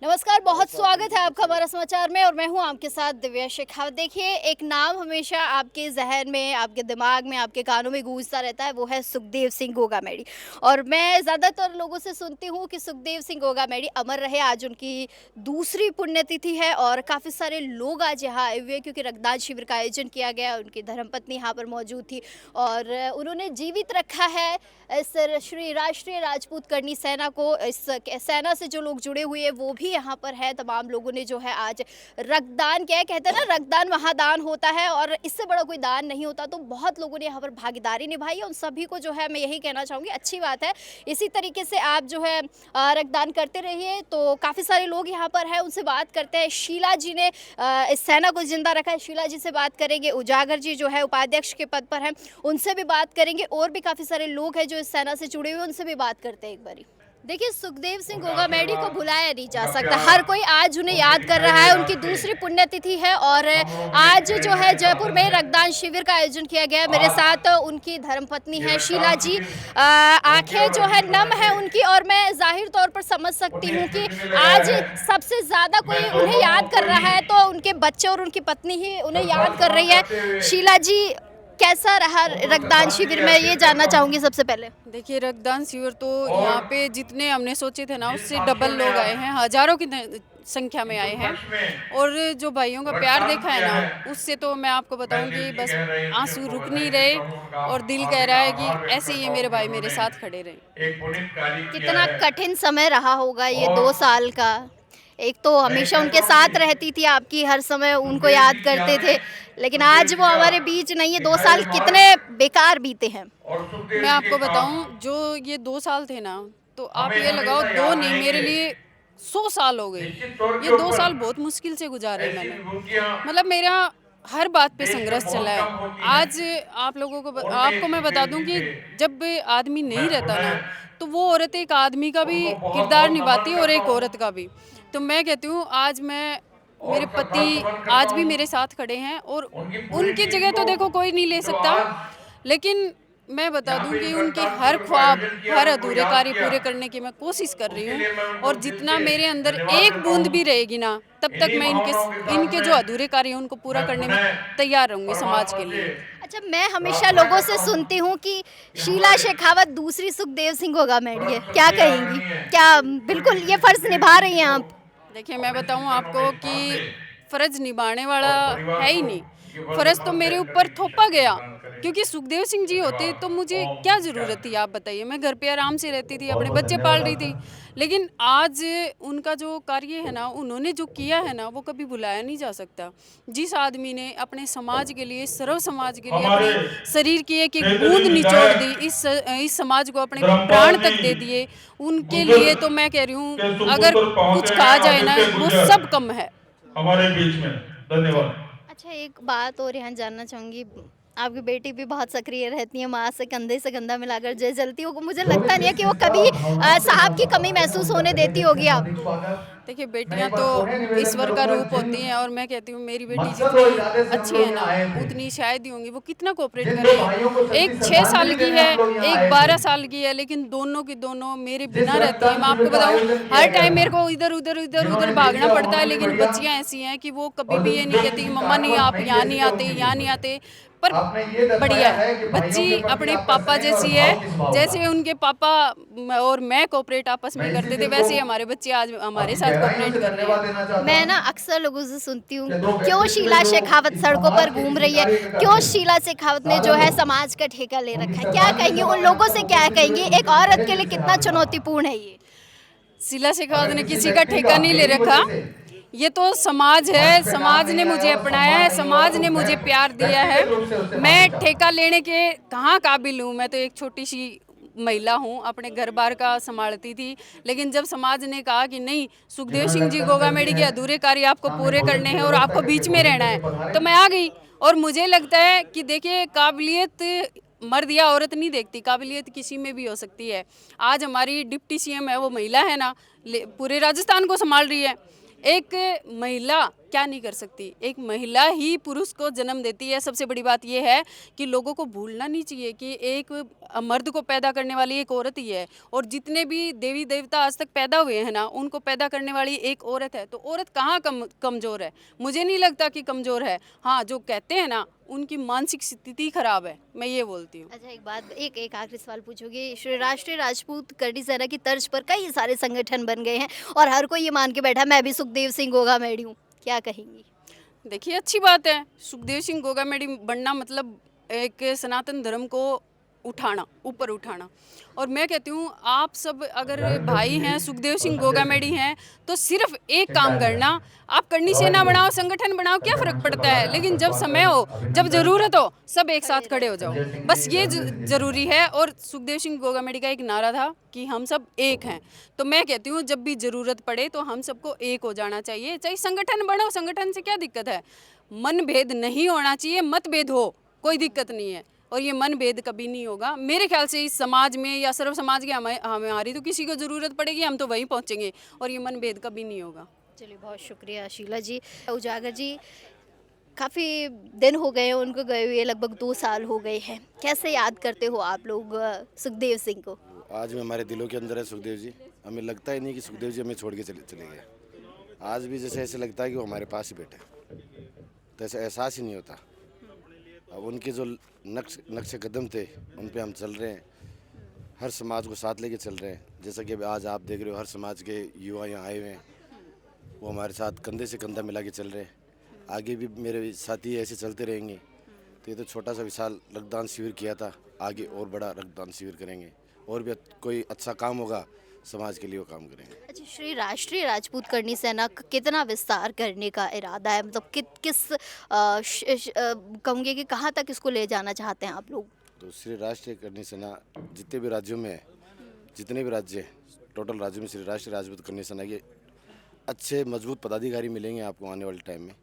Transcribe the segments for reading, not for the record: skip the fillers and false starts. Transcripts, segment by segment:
नमस्कार, बहुत स्वागत है आपका हमारा समाचार में और मैं हूं आपके साथ दिव्या शेखावत। देखिए, एक नाम हमेशा आपके ज़हन में, आपके दिमाग में, आपके कानों में गूंजता रहता है, वो है सुखदेव सिंह गोगामेडी। और मैं ज़्यादातर लोगों से सुनती हूं कि सुखदेव सिंह गोगामेडी अमर रहे। आज उनकी दूसरी पुण्यतिथि है और काफ़ी सारे लोग आज यहाँ आए हुए हैं क्योंकि रक्तदान शिविर का आयोजन किया गया। उनकी धर्मपत्नी यहाँ पर मौजूद थी और उन्होंने जीवित रखा है इस श्री राष्ट्रीय राजपूत करनी सेना को। इस सेना से जो लोग जुड़े हुए हैं वो भी यहाँ पर है। तमाम लोगों ने जो है आज रक्तदान किया है। कहते हैं ना, रक्तदान महादान होता है और इससे बड़ा कोई दान नहीं होता। तो बहुत लोगों ने यहाँ पर भागीदारी निभाई है। उन सभी को जो है मैं यही कहना चाहूँगी, अच्छी बात है। इसी तरीके से आप जो है रक्तदान करते रहिए। तो काफ़ी सारे लोग यहाँ पर हैं, उनसे बात करते हैं। शीला जी ने इस सेना को जिंदा रखा है, शीला जी से बात करेंगे। उजागर जी जो है उपाध्यक्ष के पद पर हैं, उनसे भी बात करेंगे। और भी काफ़ी सारे लोग हैं जो इस सेना से जुड़े हुए, उनसे भी बात करते हैं एक बारी। देखिए, सुखदेव सिंह गोगामेडी को भुलाया नहीं जा सकता। हर कोई आज उन्हें याद कर रहा है। उनकी दूसरी पुण्यतिथि है और आज जो है जयपुर में रक्तदान शिविर का आयोजन किया गया है। मेरे साथ उनकी धर्मपत्नी है शीला जी। आंखें जो है नम है उनकी और मैं जाहिर तौर पर समझ सकती हूँ कि आज सबसे ज़्यादा कोई उन्हें याद कर रहा है तो उनके बच्चे और उनकी पत्नी ही उन्हें याद कर रही है। शीला जी, कैसा रहा रक्तदान शिविर में, ये जानना चाहूंगी सबसे पहले। देखिए, रक्तदान शिविर तो यहाँ पे जितने हमने सोचे थे ना उससे डबल लोग आए हैं, हजारों की संख्या में आए हैं। और जो भाइयों का प्यार देखा है ना, उससे तो मैं आपको बताऊंगी, बस आंसू रुक नहीं रहे और दिल कह रहा है कि ऐसे ही ये मेरे भाई मेरे साथ खड़े रहे। कितना कठिन समय रहा होगा ये 2 साल का। एक तो हमेशा उनके साथ रहती थी आपकी, हर समय उनको याद करते थे, लेकिन आज वो हमारे बीच नहीं है। 2 साल कितने बेकार बीते हैं। मैं आपको बताऊं, जो ये 2 साल थे ना, तो आप ये लगाओ, दो नहीं, मेरे लिए 100 साल हो गए। ये 2 साल बहुत मुश्किल से गुजारे मैंने। मतलब मेरा हर बात पे संघर्ष चला है। आज आप लोगों को आपको मैं बता दूं कि जब आदमी नहीं रहता ना, तो वो औरत एक आदमी का भी किरदार निभाती है और एक औरत का भी। तो मैं कहती हूँ, आज मैं, मेरे पति आज भी मेरे साथ खड़े हैं और उनकी जगह तो देखो कोई नहीं ले सकता, लेकिन मैं बता दूं कि उनके हर ख्वाब, हर अधूरे कार्य पूरे करने की मैं कोशिश कर रही हूँ। और जितना मेरे अंदर एक बूंद भी रहेगी ना, तब तक मैं इनके जो अधूरे कार्य हैं उनको पूरा करने में तैयार रहूंगी समाज के लिए। अच्छा, मैं हमेशा लोगों से सुनती हूँ कि शीला शेखावत दूसरी सुखदेव सिंह गोगामेडी है, क्या कहेंगी? क्या बिल्कुल ये फर्ज निभा रही हैं आप? देखिए, मैं बताऊं आपको कि फर्ज निभाने वाला है ही नहीं। फर्ज तो मेरे ऊपर थोपा गया, क्योंकि सुखदेव सिंह जी होते तो मुझे क्या ज़रूरत थी, आप बताइए। मैं घर पे आराम से रहती थी, अपने बच्चे पाल रही थी। लेकिन आज उनका जो कार्य है ना, उन्होंने जो किया है ना, वो कभी भुलाया नहीं जा सकता। जिस आदमी ने अपने समाज के लिए, सर्व समाज के लिए अपने शरीर की एक एक बूंद निचोड़ दी, इस समाज को अपने प्राण तक दे दिए, उनके लिए तो मैं कह रही हूँ, अगर कुछ कहा जाए ना, वो सब कम है हमारे बीच में। धन्यवाद। अच्छा, एक बात और यहाँ जानना चाहूँगी। आपकी बेटी भी बहुत सक्रिय रहती है, माँ से कंधे से कंधा मिलाकर जय जलती हो। मुझे लगता नहीं है कि वो कभी साहब की कमी महसूस होने देती होगी आप। देखिए, बेटियां तो ईश्वर का रूप होती हैं और मैं कहती हूँ, मेरी बेटी जितनी अच्छी है ना, उतनी शायद ही होंगी। वो कितना कोऑपरेट कर रही है। एक 6 साल की है, एक 12 साल की है, लेकिन दोनों की दोनों मेरे बिना रहती है। मैं आपको बताऊँ, हर टाइम मेरे को इधर उधर इधर उधर भागना पड़ता है, लेकिन बच्चियां ऐसी हैं कि वो कभी भी ये नहीं कहती मम्मा नहीं, आप यहाँ नहीं आते, यहाँ नहीं आते। पर बढ़िया है, बच्ची अपने पापा जैसी है। जैसे उनके पापा और मैं कोऑपरेट आपस में करते थे, वैसे ही हमारे बच्चे आज हमारे साथ कोऑपरेट कर रहे हैं। मैं ना अक्सर लोगों से सुनती हूँ, क्यों शीला शेखावत सड़कों पर घूम रही है, क्यों शीला शेखावत ने जो है समाज का ठेका ले रखा है। क्या कहेंगे उन लोगों से, क्या कहेंगे? एक औरत के लिए कितना चुनौतीपूर्ण है ये। शीला शेखावत ने किसी का ठेका नहीं ले रखा। ये तो समाज है, समाज ने मुझे अपनाया है, समाज ने मुझे प्यार दिया है। मैं ठेका लेने के कहाँ काबिल हूँ। मैं तो एक छोटी सी महिला हूँ, अपने घर बार का संभालती थी। लेकिन जब समाज ने कहा कि नहीं, सुखदेव सिंह जी गोगामेडी के अधूरे कार्य आपको पूरे करने हैं और आपको बीच में रहना है, तो मैं आ गई। और मुझे लगता है कि देखिए, काबिलियत मर्द या औरत नहीं देखती, काबिलियत किसी में भी हो सकती है। आज हमारी डिप्टी सीएम है, वो महिला है ना, पूरे राजस्थान को संभाल रही है। एक महिला क्या नहीं कर सकती। एक महिला ही पुरुष को जन्म देती है। सबसे बड़ी बात यह है कि लोगों को भूलना नहीं चाहिए कि एक मर्द को पैदा करने वाली एक औरत ही है, और जितने भी देवी देवता आज तक पैदा हुए हैं ना, उनको पैदा करने वाली एक औरत है। तो औरत कहाँ कमज़ोर है? मुझे नहीं लगता कि कमज़ोर है। हाँ, जो कहते हैं ना, उनकी मानसिक स्थिति खराब है, मैं ये बोलती हूँ। अच्छा, एक बात, एक आखिरी सवाल पूछोगे। श्री राष्ट्रीय राजपूत करनी सेना की तर्ज पर कई सारे संगठन बन गए हैं और हर कोई ये मान के बैठा मैं भी सुखदेव सिंह गोगा मेडी हूँ, क्या कहेंगी? देखिए, अच्छी बात है। सुखदेव सिंह गोगामेडी बनना मतलब एक सनातन धर्म को उठाना, ऊपर उठाना। और मैं कहती हूँ, आप सब अगर भाई हैं, सुखदेव सिंह गोगामेडी हैं, तो सिर्फ एक काम करना, आप करनी सेना बनाओ, संगठन बनाओ, क्या फ़र्क पड़ता है? लेकिन जब समय हो, जब ज़रूरत हो, सब एक साथ खड़े हो जाओ, बस ये ज़रूरी है। और सुखदेव सिंह गोगामेडी का एक नारा था कि हम सब एक हैं। तो मैं कहती हूँ, जब भी ज़रूरत पड़े तो हम सबको एक हो जाना चाहिए। चाहे संगठन बनो, संगठन से क्या दिक्कत है? मनभेद नहीं होना चाहिए, मतभेद हो, कोई दिक्कत नहीं है। और ये मनभेद कभी नहीं होगा मेरे ख्याल से। इस समाज में या सर्व समाज के हमारी तो किसी को ज़रूरत पड़ेगी, हम तो वहीं पहुँचेंगे, और ये मनभेद कभी नहीं होगा। चलिए, बहुत शुक्रिया शीला जी। उजागर जी, काफ़ी दिन हो गए हैं उनको गए हुए, लगभग 2 साल हो गए हैं। कैसे याद करते हो आप लोग सुखदेव सिंह को? आज भी हमारे दिलों के अंदर है सुखदेव जी। हमें लगता ही नहीं कि सुखदेव जी हमें छोड़ के चले गए। आज भी जैसे ऐसे लगता है कि वो हमारे पास ही बैठे, तो ऐसा एहसास ही नहीं होता। अब उनके जो नक्श कदम थे, उन पे हम चल रहे हैं, हर समाज को साथ लेके चल रहे हैं। जैसा कि आज आप देख रहे हो, हर समाज के युवा यहाँ आए हुए हैं, वो हमारे साथ कंधे से कंधा मिला के चल रहे हैं। आगे भी मेरे साथी ऐसे चलते रहेंगे। तो ये तो छोटा सा विशाल रक्तदान शिविर किया था, आगे और बड़ा रक्तदान शिविर करेंगे, और भी कोई अच्छा काम होगा समाज के लिए वो काम करेंगे। अच्छा, श्री राष्ट्रीय राजपूत करनी सेना कितना विस्तार करने का इरादा है? मतलब कहूँगी कि कहाँ तक इसको ले जाना चाहते हैं आप लोग? तो श्री राष्ट्रीय करनी सेना जितने भी राज्यों में है, जितने भी राज्य हैं, टोटल राज्यों में श्री राष्ट्रीय राजपूत करनी सेना के अच्छे मजबूत पदाधिकारी मिलेंगे आपको आने वाले टाइम में।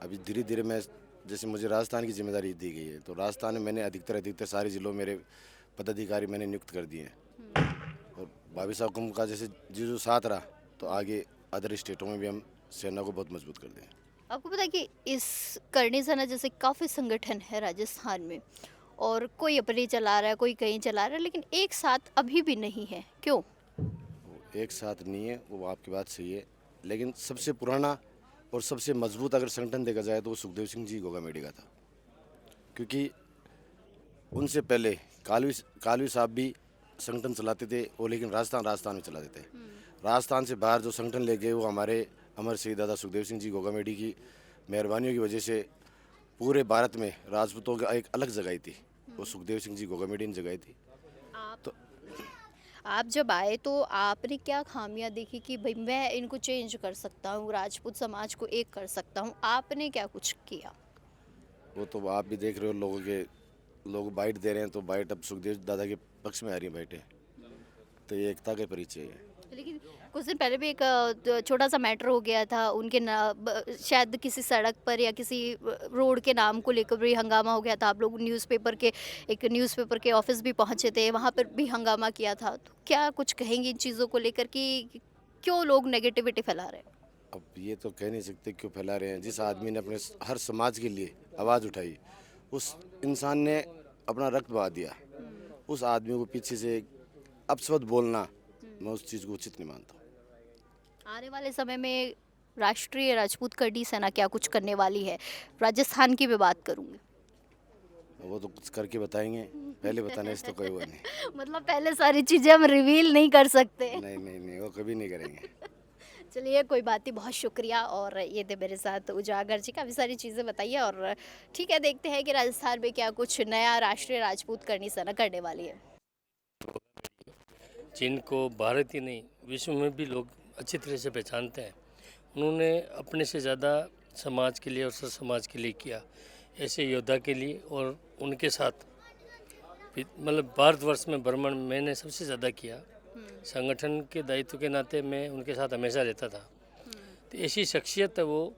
अभी धीरे धीरे मैं, जैसे मुझे राजस्थान की जिम्मेदारी दी गई है, तो राजस्थान में मैंने अधिकतर सारे जिलों में मेरे पदाधिकारी मैंने नियुक्त कर दिए हैं। और भाभी साहब कुंभ का जैसे जो साथ रहा, तो आगे अदर स्टेटों में भी हम सेना को बहुत मजबूत कर दें। आपको पता है कि इस करनी सेना जैसे काफ़ी संगठन है राजस्थान में, और कोई अपने चला रहा है, कोई कहीं चला रहा है, लेकिन एक साथ अभी भी नहीं है, क्यों? वो एक साथ नहीं है, वो आपकी बात सही है, लेकिन सबसे पुराना और सबसे मजबूत अगर संगठन देखा जाए तो वो सुखदेव सिंह जी गोगामेडी का था। क्योंकि उनसे पहले कालवी साहब भी संगठन चलाते थे, वो लेकिन राजस्थान में चलाते थे। राजस्थान से बाहर जो संगठन ले गए, वो हमारे अमर शहीद दादा सुखदेव सिंह जी गोगामेडी की मेहरबानियों की वजह से पूरे भारत में राजपूतों का एक अलग जगह थी, वो सुखदेव सिंह जी गोगामेडी ने जगह थी। आप जब आए तो आपने क्या खामियां देखी कि भाई मैं इनको चेंज कर सकता हूँ, राजपूत समाज को एक कर सकता हूँ? आपने क्या कुछ किया? वो तो आप भी देख रहे हो, लोग बाइट दे रहे हैं, तो बाइट अब सुखदेव दादा के पक्ष में आ रही है बाइटें, तो ये एकता का परिचय है। लेकिन कुछ दिन पहले भी एक छोटा सा मैटर हो गया था उनके शायद किसी सड़क पर या किसी रोड के नाम को लेकर भी हंगामा हो गया था। आप लोग न्यूज़पेपर के ऑफिस भी पहुंचे थे, वहां पर भी हंगामा किया था। तो क्या कुछ कहेंगे इन चीज़ों को लेकर कि क्यों लोग नेगेटिविटी फैला रहे हैं? अब ये तो कह नहीं सकते क्यों फैला रहे हैं। जिस आदमी ने अपने हर समाज के लिए आवाज़ उठाई, उस इंसान ने अपना रक्त बहा दिया। उस आदमी को पीछे से अपशब्द बोलना, मैं उस चीज़ को उचित नहीं मानता। आने वाले समय में राष्ट्रीय राजपूत करनी सेना क्या कुछ करने वाली है? राजस्थान की भी बात करूंगी। वो तो कुछ करके बताएंगे, पहले बताने से तो कोई वो नहीं। मतलब पहले सारी चीज़ें हम रिवील नहीं कर सकते। नहीं, वो कभी नहीं करेंगे। चलिए, कोई बात नहीं, बहुत शुक्रिया। और ये थे मेरे साथ उजागर जी, काफ़ी सारी चीज़ें बताइए। और ठीक है, देखते हैं कि राजस्थान में क्या कुछ नया राष्ट्रीय राजपूत करनी सेना करने वाली है। जिनको भारत ही नहीं विश्व में भी लोग अच्छी तरह से पहचानते हैं, उन्होंने अपने से ज़्यादा समाज के लिए और समाज के लिए किया। ऐसे योद्धा के लिए और उनके साथ मतलब भारतवर्ष में भ्रमण मैंने सबसे ज़्यादा किया। संगठन के दायित्व के नाते मैं उनके साथ हमेशा रहता था। तो ऐसी शख्सियत है वो,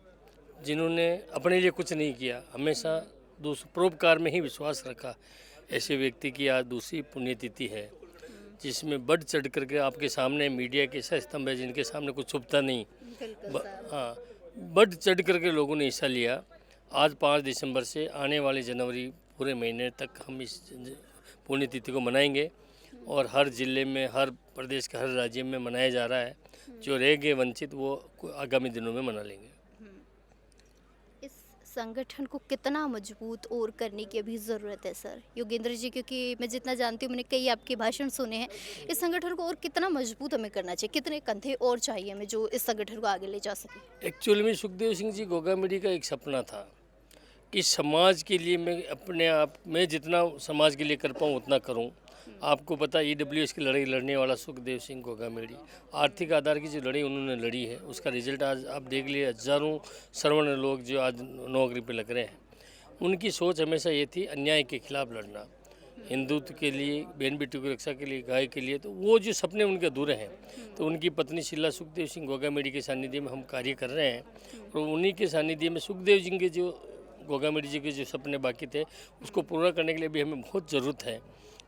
जिन्होंने अपने लिए कुछ नहीं किया, हमेशा परोपकार में ही विश्वास रखा। ऐसे व्यक्ति की आज दूसरी पुण्यतिथि है, जिसमें बढ़ चढ़ करके आपके सामने मीडिया के ऐसा स्तंभ है जिनके सामने कुछ छुपता नहीं। हाँ, बढ़ चढ़ करके लोगों ने हिस्सा लिया। आज 5 दिसंबर से आने वाले जनवरी पूरे महीने तक हम इस पुण्यतिथि को मनाएंगे और हर ज़िले में, हर प्रदेश के हर राज्य में मनाया जा रहा है। जो रह गए वंचित वो आगामी दिनों में मना लेंगे। इस संगठन को कितना मजबूत और करने की अभी ज़रूरत है सर योगेंद्र जी, क्योंकि मैं जितना जानती हूँ, मैंने कई आपके भाषण सुने हैं, इस संगठन को और कितना मजबूत हमें करना चाहिए, कितने कंधे और चाहिए हमें जो इस संगठन को आगे ले जा सके? एक्चुअली में सुखदेव सिंह जी गोगामेडी का एक सपना था कि समाज के लिए मैं अपने आप में जितना समाज के लिए कर पाऊँ उतना करूँ। आपको पता EWS की लड़ाई लड़ने वाला सुखदेव सिंह गोगामेडी, आर्थिक आधार की जो लड़ाई उन्होंने लड़ी है उसका रिजल्ट आज आप देख लिए, हजारों सवर्ण लोग जो आज नौकरी पे लग रहे हैं। उनकी सोच हमेशा ये थी अन्याय के खिलाफ लड़ना, हिंदुत्व के लिए, बहन बेटियों की रक्षा के लिए, गाय के लिए। तो वो जो सपने उनके अधूरे हैं, तो उनकी पत्नी शीला सुखदेव सिंह गोगामेडी के सानिध्य में हम कार्य कर रहे हैं और उन्हीं के सानिध्य में सुखदेव जी के जो गोगामेडी जी के जो सपने बाकी थे उसको पूरा करने के लिए भी हमें बहुत ज़रूरत है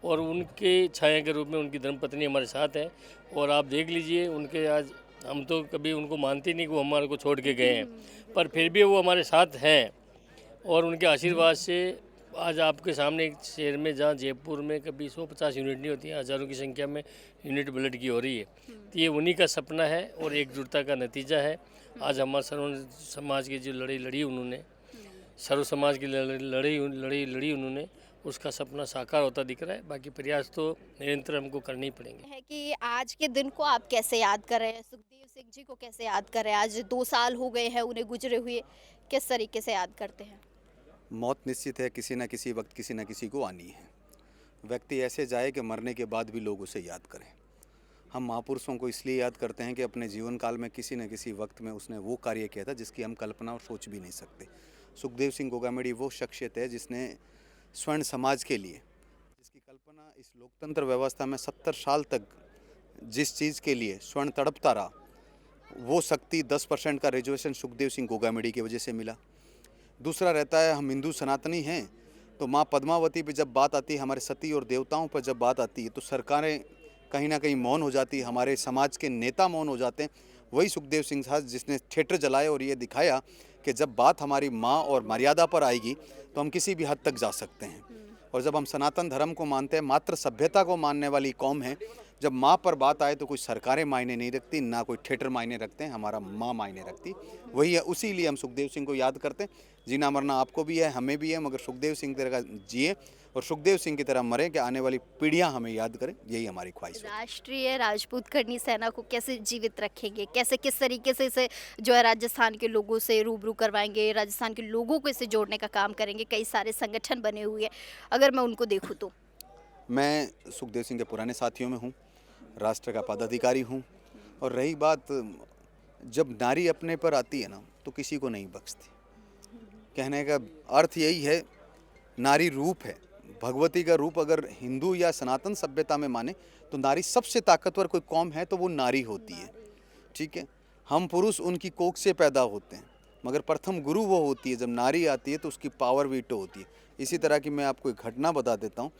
और उनके छाया के रूप में उनकी धर्मपत्नी हमारे साथ है। और आप देख लीजिए उनके आज, हम तो कभी उनको मानते नहीं कि वो हमारे को छोड़ के गए हैं, पर फिर भी वो हमारे साथ हैं और उनके आशीर्वाद से आज आपके सामने एक शहर में जहाँ जयपुर में कभी 150 यूनिट नहीं होती है, हज़ारों की संख्या में यूनिट ब्लड की हो रही है। तो ये उन्हीं का सपना है और एकजुटता का नतीजा है। आज हमारे सर्व समाज की जो लड़ाई लड़ी उन्होंने, सर्व समाज की लड़ी उन्होंने, उसका सपना साकार होता दिख रहा है। बाकी प्रयास तो निरंतर हमको करने ही पड़ेंगे। है कि आज के दिन को आप कैसे याद कर रहे हैं, सुखदेव सिंह जी को कैसे याद कर रहे हैं? आज 2 साल हो गए हैं उन्हें गुजरे हुए, किस तरीके से याद करते हैं? मौत निश्चित है, किसी न किसी वक्त किसी न किसी को आनी है। व्यक्ति ऐसे जाए कि मरने के बाद भी लोग उसे याद करें। हम महापुरुषों को इसलिए याद करते हैं कि अपने जीवन काल में किसी न किसी वक्त में उसने वो कार्य किया था जिसकी हम कल्पना और सोच भी नहीं सकते। सुखदेव सिंह गोगामेडी वो शख्सियत है जिसने स्वर्ण समाज के लिए, जिसकी कल्पना इस लोकतंत्र व्यवस्था में 70 साल तक जिस चीज़ के लिए स्वर्ण तड़पता रहा, वो शक्ति 10% का रिजर्वेशन सुखदेव सिंह गोगामेडी की वजह से मिला। दूसरा रहता है, हम हिंदू सनातनी हैं, तो माँ पद्मावती पे जब बात आती है, हमारे सती और देवताओं पर जब बात आती है, तो सरकारें कहीं ना कहीं मौन हो जाती है, हमारे समाज के नेता मौन हो जाते हैं। वही सुखदेव सिंह था जिसने थिएटर जलाए और ये दिखाया कि जब बात हमारी माँ और मर्यादा पर आएगी तो हम किसी भी हद तक जा सकते हैं। और जब हम सनातन धर्म को मानते हैं, मात्र सभ्यता को मानने वाली कौम है, जब माँ पर बात आए तो कोई सरकारें मायने नहीं रखती, ना कोई थिएटर मायने रखते हैं, हमारा माँ मायने रखती वही है। उसी लिए हम सुखदेव सिंह को याद करते हैं। जीना मरना आपको भी है, हमें भी है, मगर सुखदेव सिंह की तरह जिए और सुखदेव सिंह की तरह मरें कि आने वाली पीढ़ियां हमें याद करें, यही हमारी ख्वाहिश है। राष्ट्रीय राजपूत करनी सेना को कैसे जीवित रखेंगे, कैसे किस तरीके से इसे जो है राजस्थान के लोगों से रूबरू करवाएंगे, राजस्थान के लोगों को इसे जोड़ने का काम करेंगे? कई सारे संगठन बने हुए हैं, अगर मैं उनको देखूँ तो। मैं सुखदेव सिंह के पुराने साथियों में हूँ, राष्ट्र का पदाधिकारी हूँ। और रही बात, जब नारी अपने पर आती है ना, तो किसी को नहीं बख्शती। कहने का अर्थ यही है, नारी रूप है, भगवती का रूप। अगर हिंदू या सनातन सभ्यता में माने तो नारी सबसे ताकतवर कोई कौम है तो वो नारी होती है। ठीक है, हम पुरुष उनकी कोख से पैदा होते हैं, मगर प्रथम गुरु वो होती है। जब नारी आती है तो उसकी पावर वीटो होती है। इसी तरह की मैं आपको एक घटना बता देता हूँ।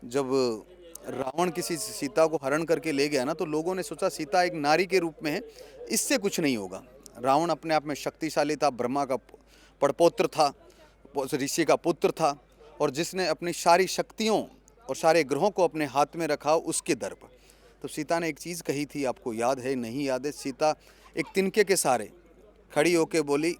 जब रावण किसी सीता को हरण करके ले गया ना, तो लोगों ने सोचा सीता एक नारी के रूप में है, इससे कुछ नहीं होगा। रावण अपने आप में शक्तिशाली था, ब्रह्मा का पड़पौत्र था, ऋषि का पुत्र था, और जिसने अपनी सारी शक्तियों और सारे ग्रहों को अपने हाथ में रखा उसके दर पर। तो सीता ने एक चीज़ कही थी, आपको याद है नहीं याद है? सीता एक तिनके के सहारे खड़ी होके बोली,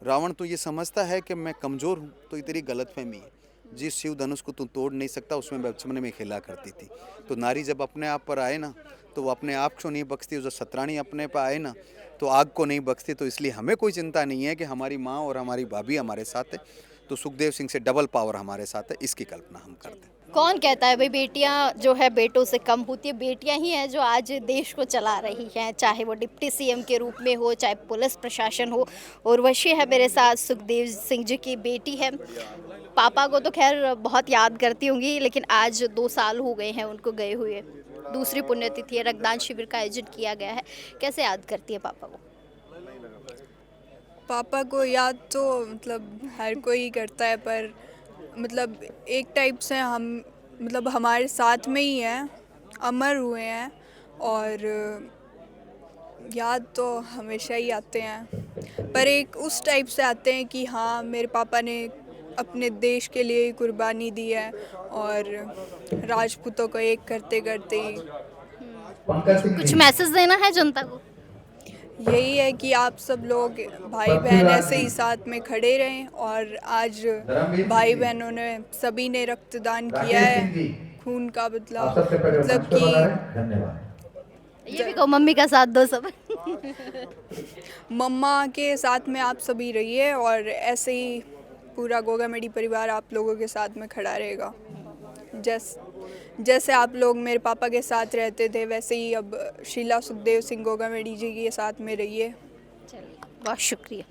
रावण तू ये समझता है कि मैं कमज़ोर हूँ, तो ये तेरी गलतफहमी है। जिस शिव धनुष को तू तोड़ नहीं सकता, उसमें बचपन में खेला करती थी। तो नारी जब अपने आप पर आए ना, तो वो अपने आप को नहीं बख्शती। जब सतरानी अपने पर आए ना, तो आग को नहीं बख्शती। तो इसलिए हमें कोई चिंता नहीं है कि हमारी माँ और हमारी भाभी हमारे साथ है, तो सुखदेव सिंह से डबल पावर हमारे साथ है, इसकी कल्पना हम करते हैं। कौन कहता है भाई बेटियां जो है बेटों से कम होती है? बेटियां ही हैं जो आज देश को चला रही हैं, चाहे वो डिप्टी सीएम के रूप में हो, चाहे पुलिस प्रशासन हो। और वशी है मेरे साथ, सुखदेव सिंह जी की बेटी है। पापा को तो खैर बहुत याद करती होंगी, लेकिन आज 2 साल हो गए हैं उनको गए हुए। दूसरी पुण्यतिथि है, रक्तदान शिविर का आयोजन किया गया है, कैसे याद करती है पापा को? पापा को याद तो मतलब हर कोई करता है, पर मतलब एक टाइप से हम मतलब हमारे साथ में ही हैं, अमर हुए हैं, और याद तो हमेशा ही आते हैं। पर एक उस टाइप से आते हैं कि हाँ मेरे पापा ने अपने देश के लिए कुर्बानी दी है और राजपूतों को एक करते करते ही कुछ मैसेज देना है जनता को? यही है कि आप सब लोग भाई बहन ऐसे ही साथ में खड़े रहें और आज भाई बहनों ने सभी ने रक्तदान किया है खून का बदला मतलब कि ये भी कहो मम्मी का साथ दो सब। मम्मा के साथ में आप सभी रहिए और ऐसे ही पूरा गोगामेडी परिवार आप लोगों के साथ में खड़ा रहेगा। जैसे आप लोग मेरे पापा के साथ रहते थे वैसे ही अब शीला सुखदेव सिंह गोगामेडी जी के साथ में रहिए। चलिए बहुत शुक्रिया।